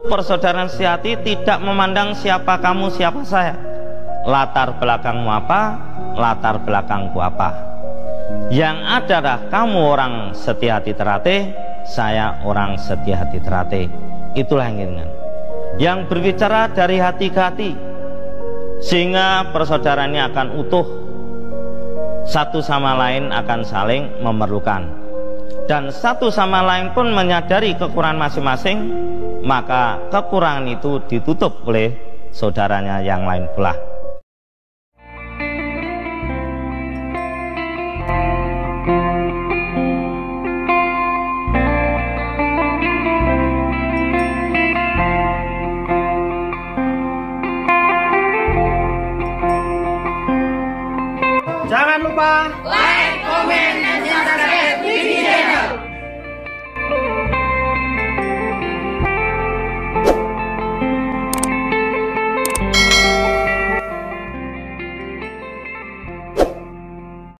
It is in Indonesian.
Persaudaraan sejati tidak memandang siapa kamu, siapa saya, latar belakangmu apa, latar belakangku apa. Yang ada adalah kamu orang setia hati terate, saya orang setia hati terate. Itulah yang inginkan, yang berbicara dari hati ke hati, sehingga persaudaraan ini akan utuh, satu sama lain akan saling memerlukan, dan satu sama lain pun menyadari kekurangan masing-masing, maka kekurangan itu ditutup oleh saudaranya yang lain pula.